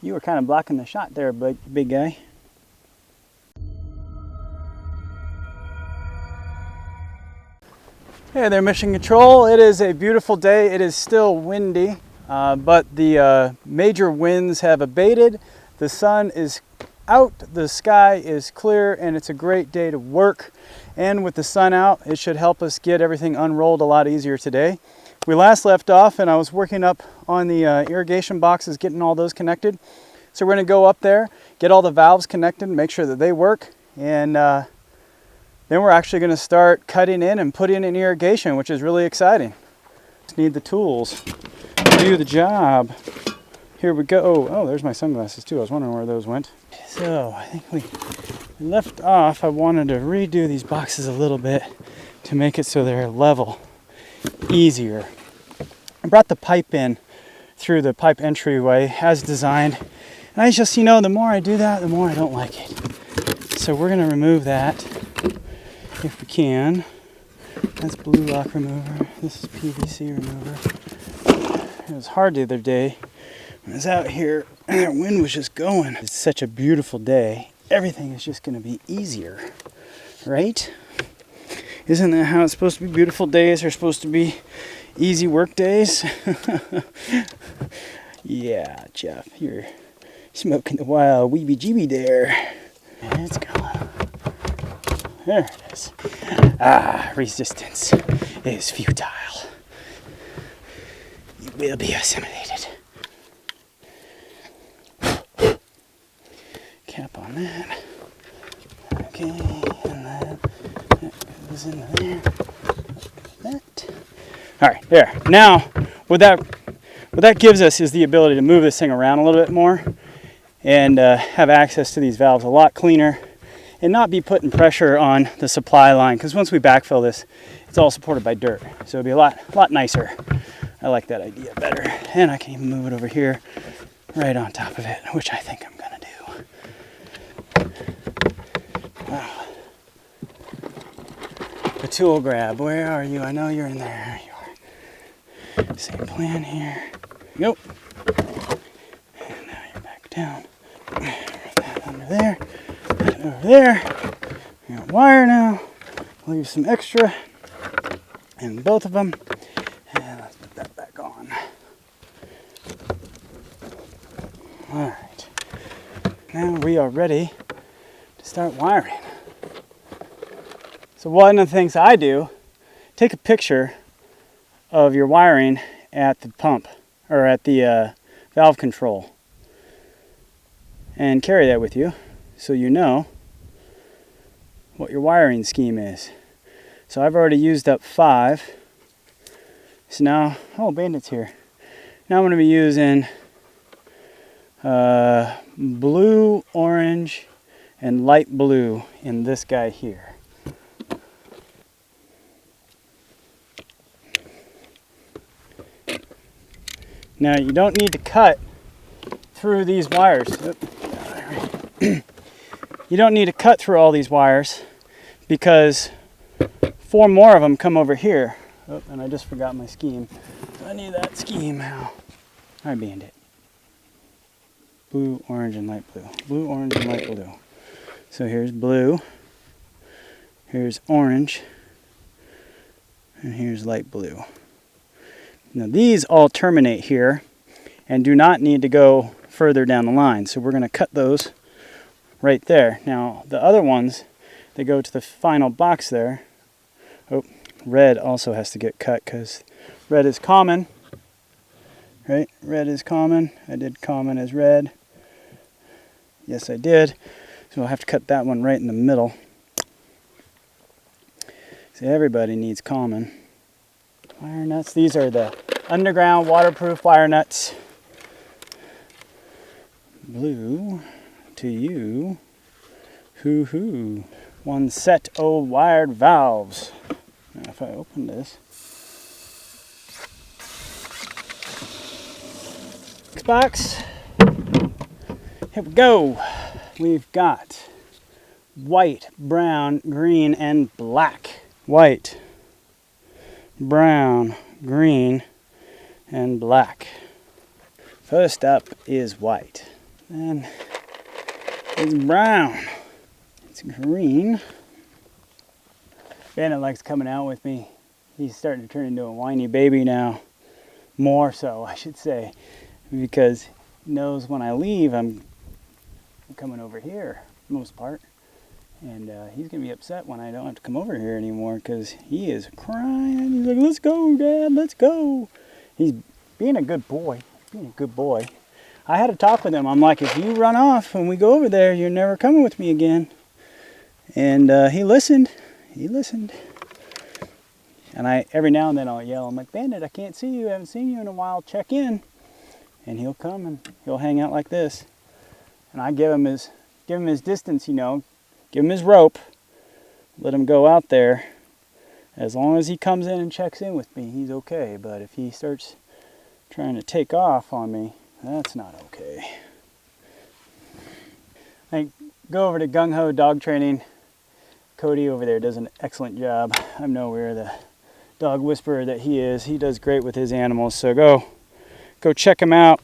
You were kind of blocking the shot there, big guy. Hey there, Mission Control. It is a beautiful day. It is still windy, but the major winds have abated. The sun is out, the sky is clear, and it's a great day to work. And with the sun out, it should help us get everything unrolled a lot easier today. We last left off and I was working up on the irrigation boxes, getting all those connected. So we're gonna go up there, get all the valves connected, make sure that they work, and then we're actually gonna start cutting in and putting in irrigation, which is really exciting. Just need the tools to do the job. Here we go. Oh, there's my sunglasses too. I was wondering where those went. So I think we left off. I wanted to redo these boxes a little bit to make it so they're level, easier. I brought the pipe in through the pipe entryway as designed. And I just, you know, the more I do that, the more I don't like it. So we're gonna remove that if we can. That's blu-lock remover. This is PVC remover. It was hard the other day when I was out here and that wind was just going. It's such a beautiful day. Everything is just gonna be easier, right? Isn't that how it's supposed to be? Beautiful days are supposed to be easy work days. Yeah, Jeff, you're smoking the wild weeby-jeeby there. It's going. There it is. Resistance is futile. You will be assimilated. Cap on that. Okay, and that goes in there. That. All right, there. Now, what that gives us is the ability to move this thing around a little bit more and have access to these valves a lot cleaner and not be putting pressure on the supply line, because once we backfill this, it's all supported by dirt. So it'll be a lot nicer. I like that idea better. And I can even move it over here right on top of it, which I think I'm gonna do. Wow. The tool grab, where are you? I know you're in there. There you are. Same plan here. Nope. And now you're back down. That under there. Over there. We got wire now. Leave some extra in both of them. And let's put that back on. Alright. Now we are ready to start wiring. So one of the things I do, take a picture of your wiring at the pump or at the valve control and carry that with you so you know what your wiring scheme is. So I've already used up 5. So now, oh, Bandit's here. Now I'm going to be using blue, orange, and light blue in this guy here. Now you don't need to cut through these wires. You don't need to cut through all these wires because 4 more of them come over here. Oh, and I just forgot my scheme. So I need that scheme now. I banned it. Blue, orange, and light blue. Blue, orange, and light blue. So here's blue. Here's orange. And here's light blue. Now these all terminate here and do not need to go further down the line. So we're going to cut those right there. Now the other ones, they go to the final box there. Oh, red also has to get cut because red is common. Right? Red is common. I did common as red. Yes, I did. So we'll have to cut that one right in the middle. So everybody needs common. Wire nuts. These are the underground waterproof wire nuts. Blue to you. Hoo hoo. 1 set of wired valves. Now if I open this. Box. Here we go. We've got white, brown, green, and black. White, brown, green, and black. First up is white. And it's brown. It's green. Bandit likes coming out with me. He's starting to turn into a whiny baby now. More so, I should say. Because he knows when I leave, I'm coming over here, for the most part. And he's going to be upset when I don't have to come over here anymore because he is crying. He's like, let's go, Dad, let's go. He's being a good boy. Being a good boy. I had a talk with him. I'm like, if you run off when we go over there, you're never coming with me again. And he listened. He listened. And every now and then I'll yell, I'm like, Bandit, I can't see you. I haven't seen you in a while. Check in. And he'll come and he'll hang out like this. And I give him his distance, you know. Give him his rope. Let him go out there. As long as he comes in and checks in with me, he's okay. But if he starts trying to take off on me, that's not okay. I go over to Gung Ho Dog Training. Cody over there does an excellent job. I'm nowhere the dog whisperer that he is. He does great with his animals. So go check him out.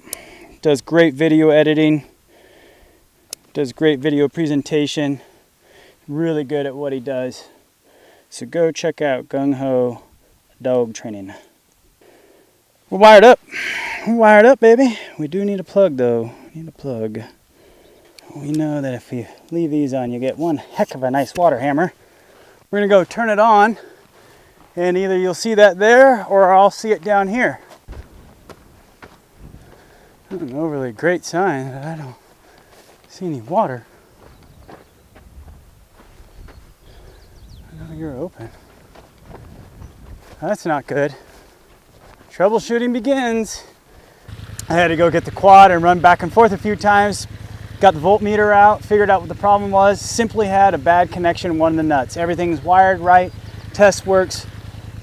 Does great video editing. Does great video presentation. Really good at what he does. So go check out Gung Ho Dog Training. We're wired up. We're wired up, baby. We do need a plug, though. We need a plug. We know that if you leave these on, you get one heck of a nice water hammer. We're going to go turn it on, and either you'll see that there, or I'll see it down here. Not an overly great sign that I don't see any water. I know you're open. That's not good. Troubleshooting begins. I had to go get the quad and run back and forth a few times. Got the voltmeter out, figured out what the problem was. Simply had a bad connection in one of the nuts. Everything's wired right, test works.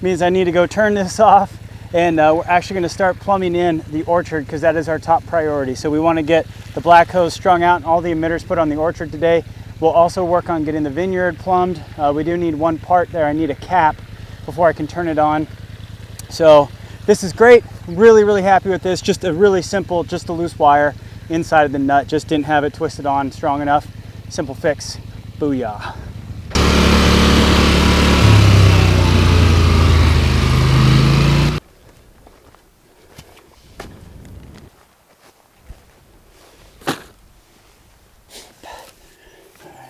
Means I need to go turn this off, and we're actually going to start plumbing in the orchard because that is our top priority. So we want to get the black hose strung out and all the emitters put on the orchard today. We'll also work on getting the vineyard plumbed. We do need one part there. I need a cap before I can turn it on. So this is great. Really, really happy with this. Just a really simple, just a loose wire inside of the nut. Just didn't have it twisted on strong enough. Simple fix. Booyah.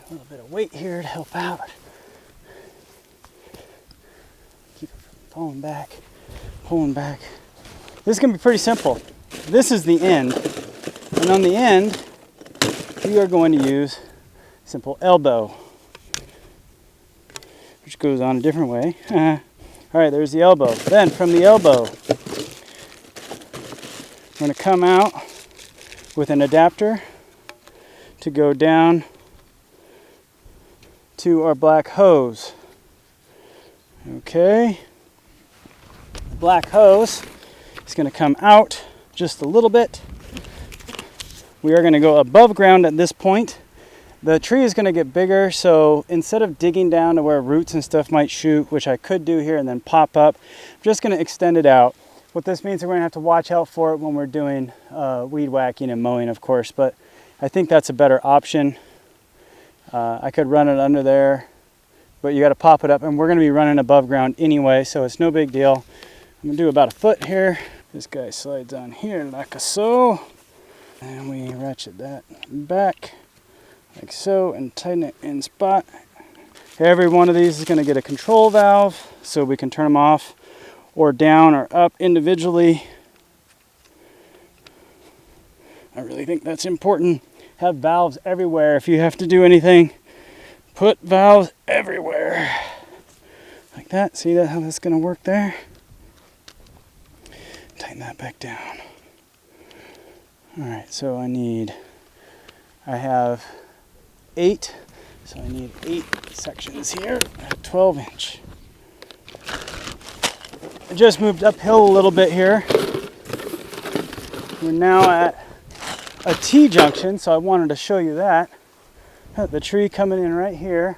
A little bit of weight here to help out. Keep it from falling back, pulling back. This is going to be pretty simple. This is the end. And on the end, we are going to use simple elbow, which goes on a different way. All right, there's the elbow. Then from the elbow, I'm going to come out with an adapter to go down to our black hose. Okay, the black hose is going to come out just a little bit. We are going to go above ground at this point. The tree is going to get bigger, so instead of digging down to where roots and stuff might shoot, which I could do here and then pop up, I'm just going to extend it out. What this means is we're going to have to watch out for it when we're doing weed whacking and mowing, of course, but I think that's a better option. I could run it under there, but you got to pop it up, and we're going to be running above ground anyway, so it's no big deal. I'm going to do about a foot here. This guy slides on here like so, and we ratchet that back like so and tighten it in spot. Every one of these is going to get a control valve so we can turn them off or down or up individually. I really think that's important. Have valves everywhere. If you have to do anything, put valves everywhere. Like that. See that how that's going to work there? Tighten that back down. Alright, so I have 8, so I need 8 sections here at 12 inch. I just moved uphill a little bit here. We're now at a T-junction, so I wanted to show you that. The tree coming in right here.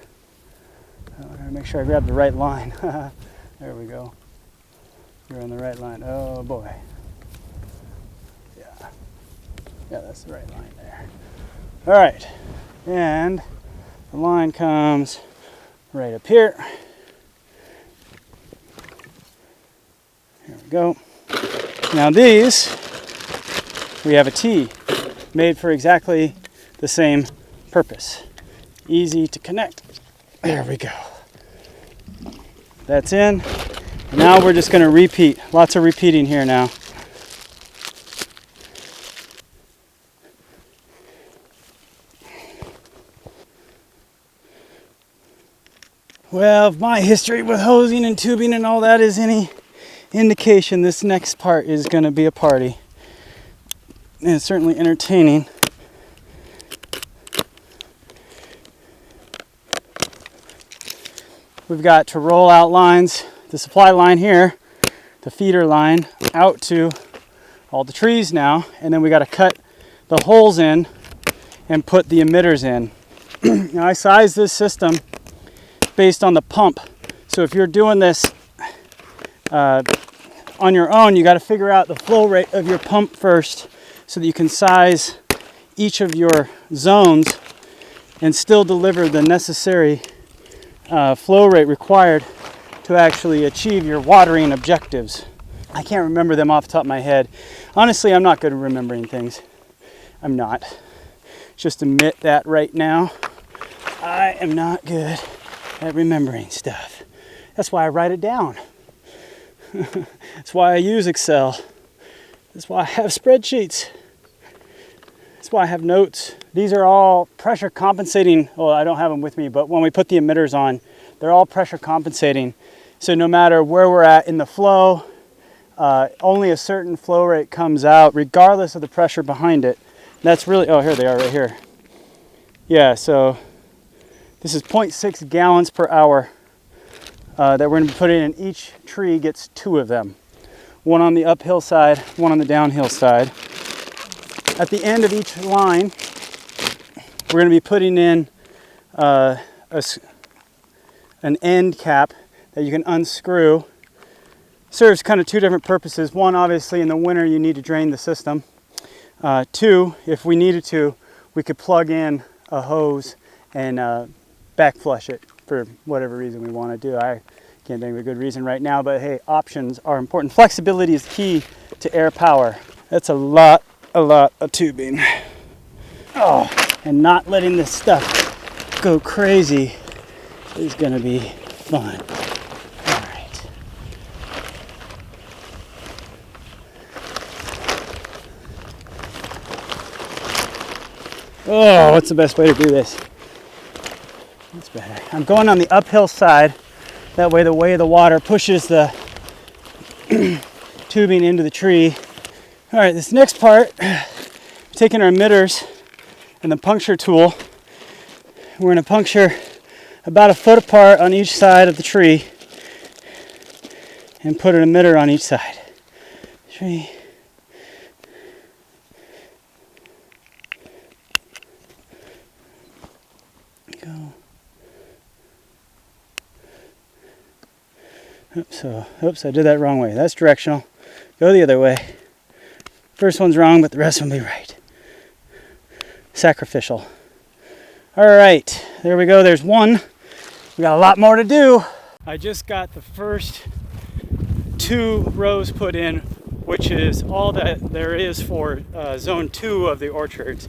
I gotta make sure I grab the right line. There we go. You're on the right line. Oh boy. Yeah, that's the right line there. All right, and the line comes right up here. Here we go. Now these, we have a T made for exactly the same purpose. Easy to connect. There we go. That's in. And now we're just going to repeat. Lots of repeating here now. Well, if my history with hosing and tubing and all that is any indication, this next part is going to be a party. And it's certainly entertaining. We've got to roll out lines, the supply line here, the feeder line out to all the trees now, and then we got to cut the holes in and put the emitters in. Now I size this system based on the pump. So if you're doing this on your own, you got to figure out the flow rate of your pump first so that you can size each of your zones and still deliver the necessary flow rate required to actually achieve your watering objectives. I can't remember them off the top of my head. Honestly, I'm not good at remembering things. I'm not. Just admit that right now. I am not good at remembering stuff. That's why I write it down. That's why I use Excel. That's why I have spreadsheets. That's why I have notes. These are all pressure compensating. Well, I don't have them with me, but when we put the emitters on, they're all pressure compensating. So no matter where we're at in the flow, only a certain flow rate comes out regardless of the pressure behind it. That's really, oh, here they are right here. Yeah, so this is 0.6 gallons per hour that we're going to be putting in. Each tree gets 2 of them. One on the uphill side, one on the downhill side. At the end of each line, we're going to be putting in an end cap that you can unscrew. Serves kind of 2 different purposes. One, obviously in the winter you need to drain the system. 2, if we needed to, we could plug in a hose and back flush it for whatever reason we want to do. I can't think of a good reason right now, but hey, options are important. Flexibility is key to air power. That's a lot of tubing. Oh, and not letting this stuff go crazy is going to be fun. All right. Oh, what's the best way to do this? That's better. I'm going on the uphill side. That way the water pushes the tubing into the tree. All right, this next part, taking our emitters and the puncture tool. We're going to puncture about 1 foot apart on each side of the tree and put an emitter on each side. Tree. Go. Oops, I did that wrong way. That's directional. Go the other way. First one's wrong, but the rest will be right. Sacrificial. All right, there we go. There's one. We got a lot more to do. I just got the first 2 rows put in, which is all that there is for zone 2 of the orchards.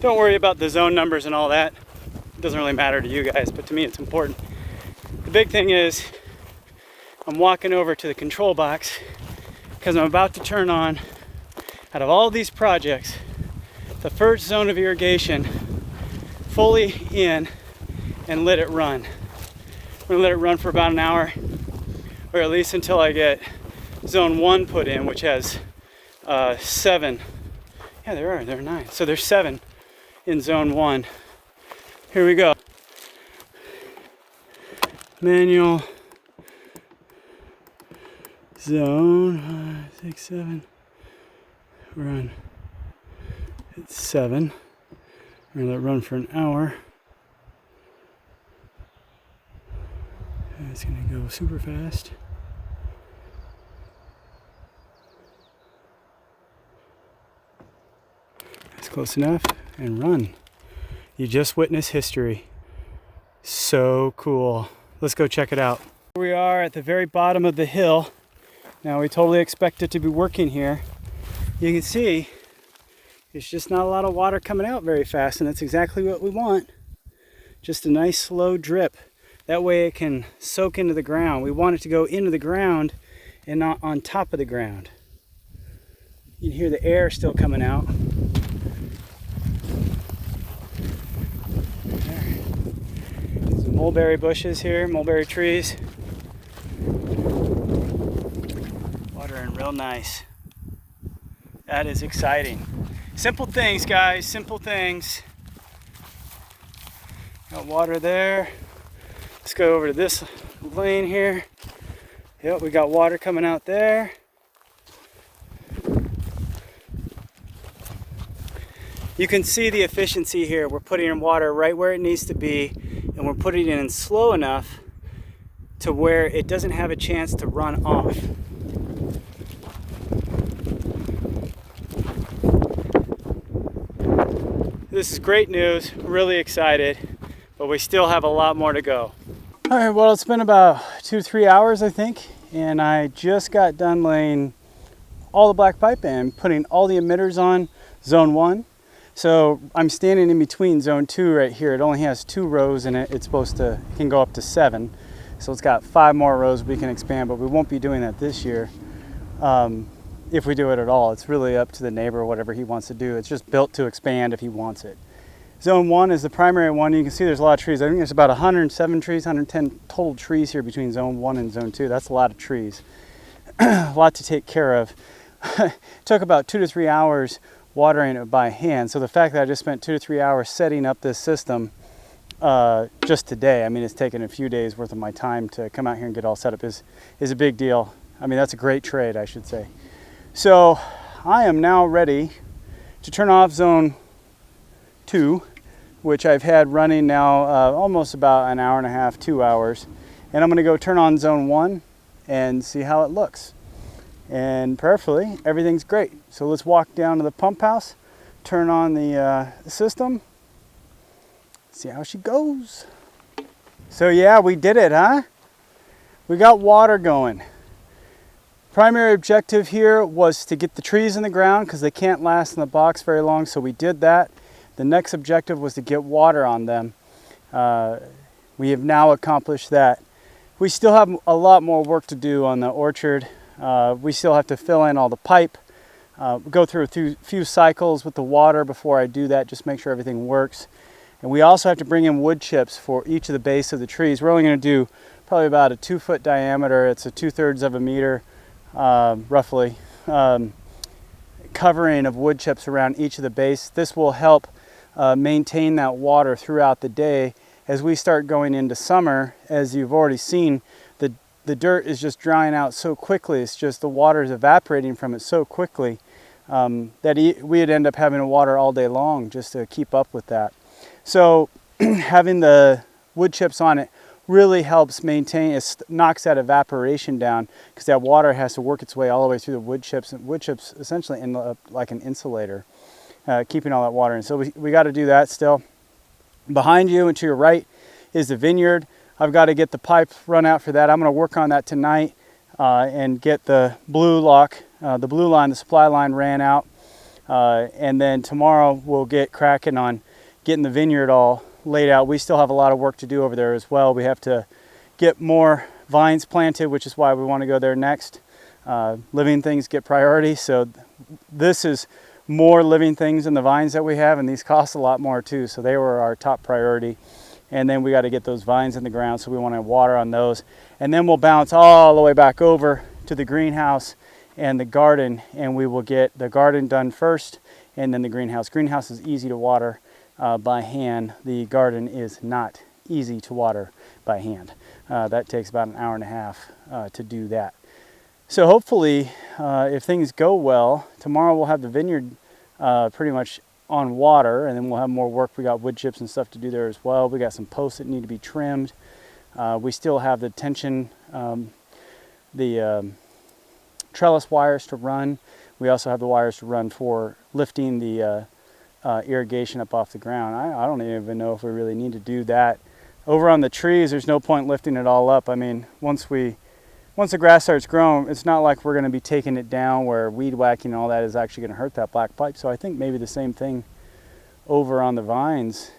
Don't worry about the zone numbers and all that. It doesn't really matter to you guys, but to me it's important. The big thing is I'm walking over to the control box because I'm about to turn on, out of all these projects, the first zone of irrigation fully in and let it run. I'm going to let it run for about an hour, or at least until I get zone 1 put in, which has 7. Yeah, there are 9. So there's 7 in zone 1. Here we go. Manual. Zone 5, 6, 7. Run. It's 7. We're gonna let it run for an hour. And it's gonna go super fast. That's close enough. And run. You just witnessed history. So cool. Let's go check it out. Here we are at the very bottom of the hill. Now we totally expect it to be working here. You can see there's just not a lot of water coming out very fast, and that's exactly what we want. Just a nice slow drip. That way it can soak into the ground. We want it to go into the ground and not on top of the ground. You can hear the air still coming out. Some mulberry bushes here, mulberry trees. Watering real nice. That is exciting. Simple things, guys, simple things. Got water there. Let's go over to this lane here. Yep, we got water coming out there. You can see the efficiency here. We're putting in water right where it needs to be, and we're putting it in slow enough to where it doesn't have a chance to run off. This is great news, really excited, but we still have a lot more to go. All right, well, it's been about 2 to 3 hours, I think, and I just got done laying all the black pipe and putting all the emitters on zone 1. So I'm standing in between zone 2 right here. It only has 2 rows in it. It can go up to 7. So it's got 5 more rows we can expand, but we won't be doing that this year. If we do it at all, it's really up to the neighbor, whatever he wants to do. It's just built to expand if he wants it. Zone 1 is the primary one. You can see there's a lot of trees. I think there's about 107 trees, 110 total trees here between zone 1 and zone 2. That's a lot of trees. A lot to take care of. It took about 2 to 3 hours watering it by hand. So the fact that I just spent 2 to 3 hours setting up this system just today, I mean, it's taken a few days worth of my time to come out here and get all set up is a big deal. I mean, that's a great trade, I should say. So I am now ready to turn off zone 2, which I've had running now almost about an hour and a half, 2 hours. And I'm going to go turn on zone 1 and see how it looks. And prayerfully, everything's great. So let's walk down to the pump house, turn on the system, see how she goes. So yeah, we did it, huh? We got water going. Primary objective here was to get the trees in the ground because they can't last in the box very long, so we did that. The next objective was to get water on them. We have now accomplished that. We still have a lot more work to do on the orchard. We still have to fill in all the pipe, go through a few cycles with the water before I do that, just make sure everything works. And we also have to bring in wood chips for each of the base of the trees. We're only going to do probably about a 2-foot diameter. It's a 2/3 of a meter, roughly, covering of wood chips around each of the base. This will help maintain that water throughout the day. As we start going into summer, as you've already seen, the dirt is just drying out so quickly. It's just the water is evaporating from it so quickly that we'd end up having to water all day long just to keep up with that. So having the wood chips on it really helps maintain, it knocks that evaporation down because that water has to work its way all the way through the wood chips, and wood chips essentially end up like an insulator, keeping all that water in. So we got to do that still. Behind you and to your right is the vineyard. I've got to get the pipe run out for that. I'm going to work on that tonight and get the blu-lock, the blue line, the supply line ran out. And then tomorrow we'll get cracking on getting the vineyard all laid out. We still have a lot of work to do over there as well. We have to get more vines planted, which is why we want to go there next. Living things get priority. So this is more living things than the vines that we have, and these cost a lot more too. So they were our top priority. And then we got to get those vines in the ground, so we want to water on those. And then we'll bounce all the way back over to the greenhouse and the garden, and we will get the garden done first and then the greenhouse. Greenhouse is easy to water by hand. The garden is not easy to water by hand. That takes about an hour and a half to do that. So hopefully, if things go well, tomorrow we'll have the vineyard pretty much on water, and then we'll have more work. We got wood chips and stuff to do there as well. We got some posts that need to be trimmed. We still have the tension, trellis wires to run. We also have the wires to run for lifting the irrigation up off the ground. I don't even know if we really need to do that. Over on the trees, there's no point lifting it all up. I mean, once the grass starts growing, it's not like we're going to be taking it down where weed whacking and all that is actually going to hurt that black pipe. So I think maybe the same thing over on the vines.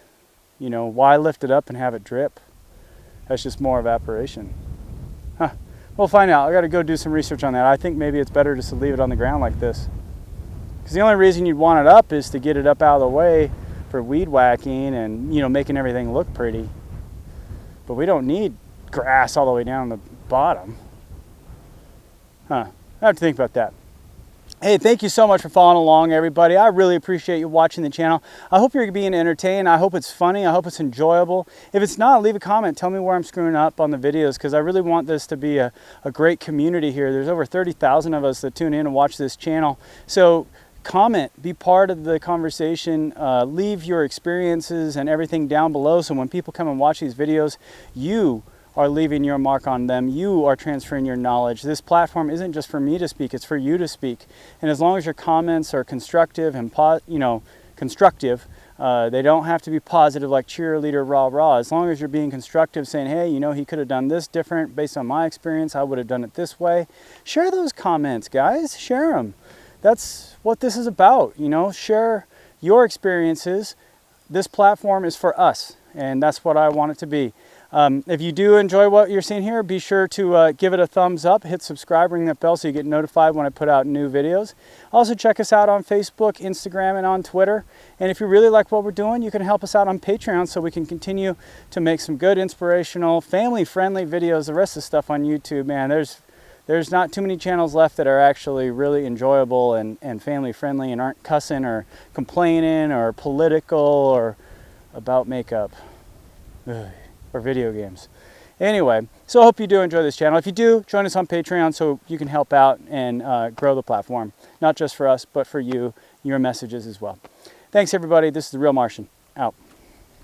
You know, why lift it up and have it drip? That's just more evaporation. Huh. We'll find out. I got to go do some research on that. I think maybe it's better just to leave it on the ground like this. Because the only reason you'd want it up is to get it up out of the way for weed whacking and, you know, making everything look pretty. But we don't need grass all the way down the bottom. Huh. I have to think about that. Hey, thank you so much for following along, everybody. I really appreciate you watching the channel. I hope you're being entertained. I hope it's funny. I hope it's enjoyable. If it's not, leave a comment. Tell me where I'm screwing up on the videos, because I really want this to be a great community here. There's over 30,000 of us that tune in and watch this channel. So comment, be part of the conversation, leave your experiences and everything down below, so when people come and watch these videos, you are leaving your mark on them. You are transferring your knowledge. This platform isn't just for me to speak, it's for you to speak. And as long as your comments are constructive and constructive, they don't have to be positive like cheerleader rah rah. As long as you're being constructive, saying, hey, you know, he could have done this different based on my experience, I would have done it this way. Share those comments, guys. Share them. That's what this is about, you know. Share your experiences. This platform is for us, and that's what I want it to be. If you do enjoy what you're seeing here, be sure to give it a thumbs up, hit subscribe, ring that bell so you get notified when I put out new videos. Also check us out on Facebook, Instagram, and on Twitter. And if you really like what we're doing, you can help us out on Patreon so we can continue to make some good, inspirational, family-friendly videos. The rest of the stuff on YouTube, man, there's not too many channels left that are actually really enjoyable and family-friendly and aren't cussing or complaining or political or about makeup. Ugh. Or video games. Anyway, so I hope you do enjoy this channel. If you do, join us on Patreon so you can help out and grow the platform. Not just for us, but for you, your messages as well. Thanks, everybody. This is The Real Martian. Out.